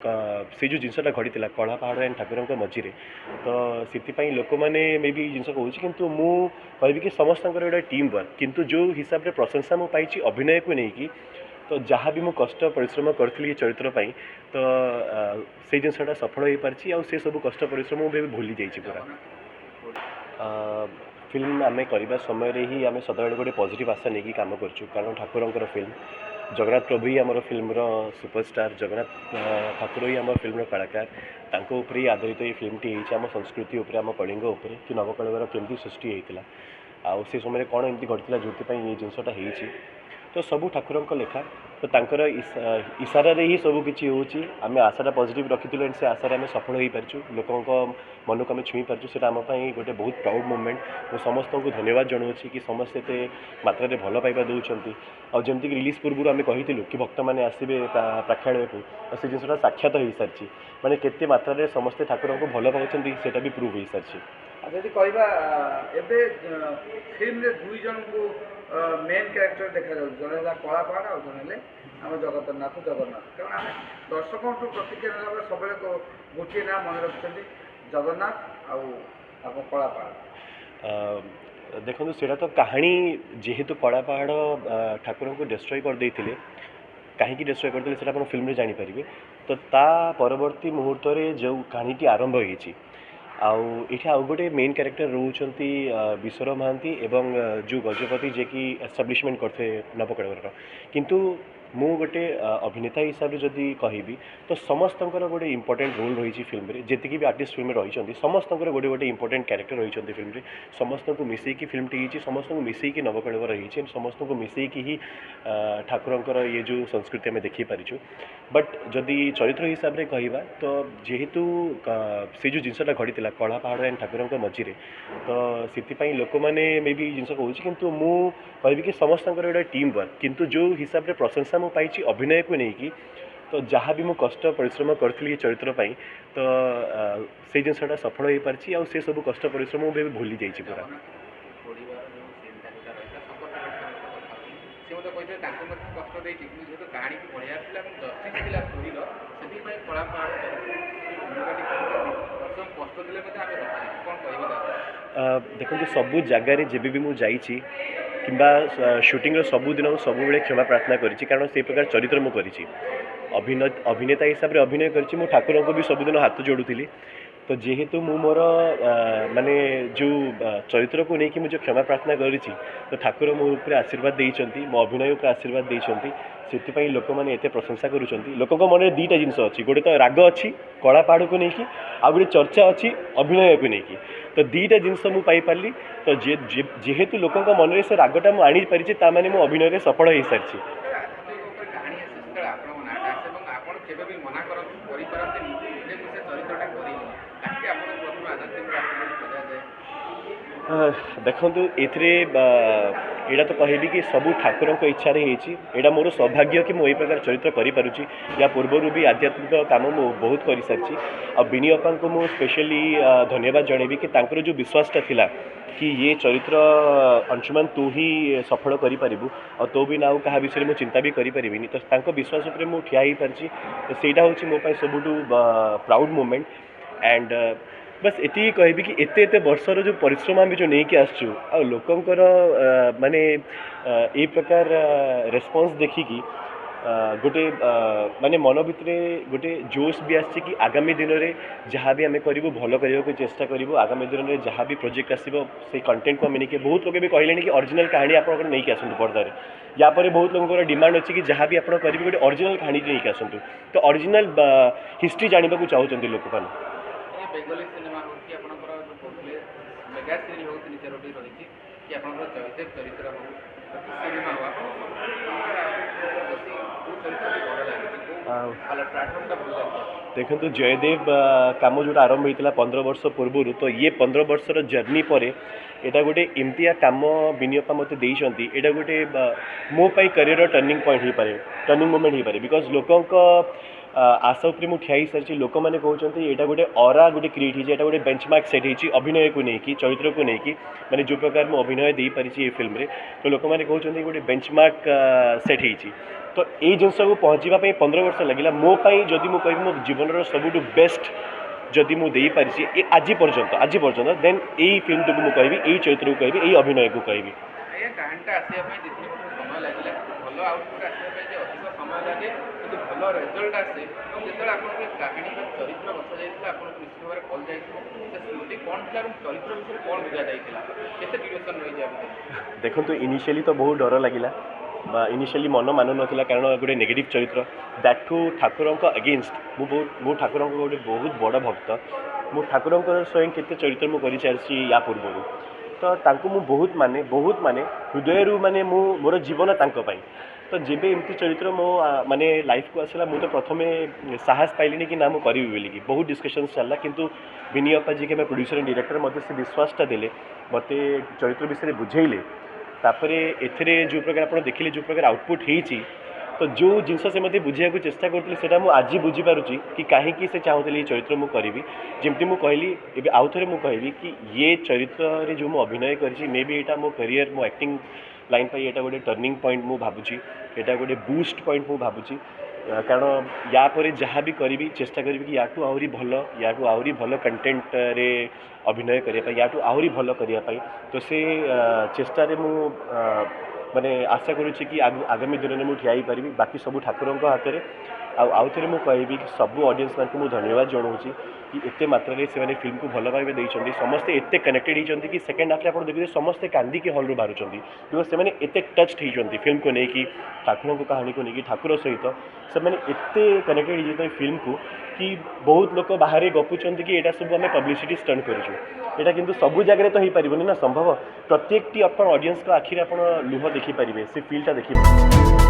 से जो जिनसटा घटी कला पहाड़ एंड ठाकुर मझे तो से लोक मैंने मे बी जिन कहूँ कि मुझे कि समस्त गोटे टीम वर्क किंतु जो हिसाब से प्रशंसा मुझे पाई अभिनय को लेकिन तो जहाँ भी मुझे कष्ट परिश्रम करी चरित्र तो से जिनसा सफल हो पार्टी आ से सब कष्ट परिश्रम मुझे भूली जाइए पूरा फिल्म आम करने समय ही आम सदा गोटे पॉजिटिव आशा नहीं कम कर ठाकुर फिल्म जगन्नाथ प्रभु ही आम फिल्म सुपरस्टार जगन्नाथ ठाकुर ही आम फिल्म कलाकार तांको ऊपर ही आधारित ये फिल्म टी आम संस्कृति उपर आम कलिंग उपर कि नवकलेवर केमती सृष्टि होता आ से समय कौन एमती घटी जो ये जिनसटा हो तो सबू ठाकुर लेखा तो तांकर इशारा ही सब किसी होमें आशाटा पॉजिटिव रखी से आशार आम सफल हो पार्चु लोकों मन को आम छुई पार्चु से आम गोटे बहुत प्राउड मोमेंट मैं समस्त को धन्यवाद जनाऊँ कि समस्ते मात्रा भल पाइबा दौरान आमती रिलीज पूर्व आम कहूँ कि भक्त मैंने आसवे प्राक्षालय को से जिनसा साक्षात हो सारी मैंने केते मात्रा समस्ते ठाकुर को भल पाँच से भी प्रूव हो सारी जदि कहवा एबे फिल्म रे दुई जन को मेन कैरेक्टर देखा जाऊ जने कला पहाड़ और जने आम जगन्नाथ कारण आम दर्शकों प्रतिक्रिया ना सब गोटे ना मन रखते जगन्नाथ आम कला पहाड़ देखो सेटा तो कहानी जेहेतु कला पहाड़ ठाकुर को डिस्ट्रॉय कर देते कहीं डिस्ट्रॉय करते आप फिल्म जानीपारे तो ता परवर्ती मुहूर्त जो कहानीटी आरंभ होती आउ गोटे मेन कैरेक्टर रोचंती विश्वर महांती एवं जो गजपति जे कि एस्टाब्लिशमेंट करते नवकलेवर किंतु मु गोटे अभिनेता हिसाब से जदि कहबी तो समस्त गोटे इंपोर्टेंट रोल रही फिल्म रे जेतिकी भी आर्टिस्ट फिल्म रही समस्त गोटे गोटे इंपोर्टेंट कैरेक्टर रही फिल्म रे समस्त को मिसेकी फिल्म टी समस्त को मिसेकी नवकलेवर रही समस्त को मिसेकी ही ठाकुर ये जो संस्कृति आम देखी पारिचु बट जदि चरित्र हिसाब से कहवा तो जेहेतु से जो जिनसा घटी कला पहाड़ एंड ठाकुर मझे तो से लोक मैंने मे बी जिन कहूँ कि मुझे कि समस्त गोटे टीम वर्क किंतु जो हिसाब से प्रशंसा मुझे पाई अभिनय को लेकिन तो जहाँ भी मुझे कष्ट परिश्रम करी चरित्र तो से जिनसा सफल हो पार्टी आ से सब कष्ट परिश्रम मुझे भूली जाइए पूरा देखो सबू जगार जब भी मुझे जाइए कि शूटिंग सबुदिन सब क्षमा प्रार्थना करी कारण से प्रकार चरित्र मुझे अभिनेता हिसाब से अभिनय कर ठाकुर को भी सबुदिन हाथ जोड़ूली तो जेहेतु मु मोर माने जो चरित्र को लेकिन मुझे क्षमा प्रार्थना करी तो ठाकुर मो ऊपर आशीर्वाद देइचंती मो अभिनय ऊपर आशीर्वाद देइचंती से लोक मैंने एत प्रशंसा करुँच लोक मन दुईटा जिनस अच्छी गोटे तो राग अच्छी कला पहाड़ को लेकिन आ गोटे चर्चा अच्छी अभिनय को लेकिन तो दुईटा जिनस मुझे तो जेहेतु लोक मन में से रागटा मुझे आनीपारी मैंने मो अभिनय सफल हो सारी देखु एटा तो कहबी कि सबू ठाकुर इच्छा यहाँ मोर सौभाग्य कि मुझे प्रकार चरित्र करूँ या पूर्वर भी आध्यात्मिक काम मु बहुत कर सारी आ बिनी अपा को मुझे स्पेशली धन्यवाद जनइबी कि जो विश्वासटा थिला कि ये चरित्र अंशुमान तू ही सफल करूँ और तो भी ना क्या विषय में चिंता भी करें तो विश्वास उपर मुझे ठिया हो पार्टी तो सहीटा हूँ मोपाई सबुठू प्राउड मोमेंट एंड बस ये कहबी कि एत वर्षर जो परिश्रम आम जो नहीं आसचु आ लोकंकर माने ये प्रकार रेस्पॉन्स देखिकी गोटे माने मन भितर गोटे जोश भी आसी कि आगामी दिन में जहाँ भी आम करूँ भल करने को चेष्टा करूँ आगामी दिन में जहाँ भी प्रोजेक्ट आसो से कंटेंट को आम नहीं बहुत लोग भी कहले कि ओरिजिनल कहानी आप नहीं आसतु पर्दार या पर बहुत लोगों डिमांड अच्छी कि जहाँ भी आप करेंगे गोटे ओरिजिनल कहानी नहीं आसतु तो ओरिजिनल हिस्ट्री जानवा चाहते लोक मैंने बेंगली सिनेमा हो कि आपनकर जो कहले मेगा सीरीज हो तीन चारोटी रही कि आपनकर जयदेव चरित्र हो सिनेमा हो देखो जयदेव कम जो आरंभ होता 15 वर्ष पूर्व तो ये 15 वर्षर जर्नी पर यहाँ गोटे इमतिया कम विनियोगा मत देती गोटे मोपाई करियर टर्निंग पॉइंट हो पाए टर्निंग मोमेंट हो पाए बिकज लोक आशा उपरे मुझे ठिया सारी लोक मैंने कहते यहाँ गोटे अरा गोटे क्रिएट होती है गोटे बेंचमार्क सेट होती अभिनय को लेकिन चरित्र को लेकिन मैंने जो प्रकार मुझे अभिनय दे पारी ये फिल्म तो लोक मैंने कहते गोटे बेंचमार्क सेट होती तो ये जिनस को पहुँचापी 15 वर्ष लगे मोपाई जदि मुझे कह मो जीवन सबुठ बेस्ट जदि मुझे पारी आज पर्यंत देन यही फिल्म को मुझे कहि यही चरित्र को कहि यही अभिनय को कहि ଆଜ୍ଞା କାହାଣୀଟା ଆସିବା ପାଇଁ ଯେତିକି ସମୟ ଲାଗିଲା ଭଲ ଆଉଟପୁଟ୍ ଆସିବା ପାଇଁ ଯେ ଅଧିକ ସମୟ ଲାଗେ କିନ୍ତୁ ଭଲ ରେଜଲ୍ଟ ଆସେ ଏବଂ ଯେତେବେଳେ ଆପଣଙ୍କ କାହାଣୀର ଚରିତ୍ର ବସାଯାଇଥିଲା ଆପଣଙ୍କୁ ନିଶ୍ଚିତ ଭାବରେ କଲ୍ ଯାଇଥିବ ସେ ସ୍ମୃତି କ'ଣ ଥିଲା ଏବଂ ଚରିତ୍ର ବିଷୟରେ କ'ଣ ବୁଝାଯାଇଥିଲା କେତେ ଡ୍ୟୁରେସନ୍ ରହିଯାଏ देखो इनिशियली तो बहुत डर लगिला इनिशियली मन मानु नाला कारण गोटे नेगेटिव चरित्र दैट टू ठाकुर अगेन्स्ट मु ठाकुर गोटे बहुत बड़ भक्त मु ठाकुर स्वयं केते चरित्र मुझे सारी या पूर्व तो तांको मु बहुत माने हृदय माने मु मोर जीवन तांको तो जेबे एमती चरित्र मो माने लाइफ को आसला मु तो प्रथमे साहस पाइलिनी कि ना मु करी बोलिकी बहुत डिस्कशन चलला किंतु विनी अप्पा जी के प्रोड्यूसर एंड डायरेक्टर मते से विश्वासटा देले मते चरित्र विषय बुझेइले तापर एथरे जो प्रकार आप देखिले जो प्रकार आउटपुट होती तो जो जिनस से मत बुझा चेष्टा करते से आज बुझीपारुची कि कहीं से चाहूली चरित्र मुझे करी जमती मुझे कहली एवं आउ थे मुझे कहबी कि ये चरित्र जो मुझे अभिनय करी मे बी यहाँ मो करियर मो एक्टिंग लाइन पर यहाँ गोटे टर्निंग पॉइंट मुझे भावुची यहाँ गोटे बूस्ट पॉइंट मुझे भावुची कारण या पर जहाँ भी करी चेष्टा करी कि याठू आहरी भल कंटेंट रे अभिनय करने या आहरी भल करने तो से चेष्टार मु माने आशा करुच्ची कि आगामी दिन में मुझे ठिया पारि बाकी सब ठाकुर हाथ में आउ थे मुझे कहबी कि सब ऑडियंस मान मुझे धन्यवाद जनाऊँगी कि एते मात्रा से फिल्म को भल भाव देते समस्ते एते कनेक्टेड होती कि सेकेंड हाफ आप देखिए समस्ते कांदिकी हॉल बाहर बिकज से एते टच्ड होती फिल्म को लेकिन ठाकुर को कहानी को लेकिन ठाकुर सहित से एते कनेक्टेड होती फिल्म को कि बहुत लोग बाहर गपुंट कि यहाँ सब आम पब्लिसिटी स्टंट करूँ यहाँ किंतु सब जगह तो हो पारनी ना संभव प्रत्येक ऑडियंस को आखिर आप लुह देखिपारे से फिल्टा देखिए।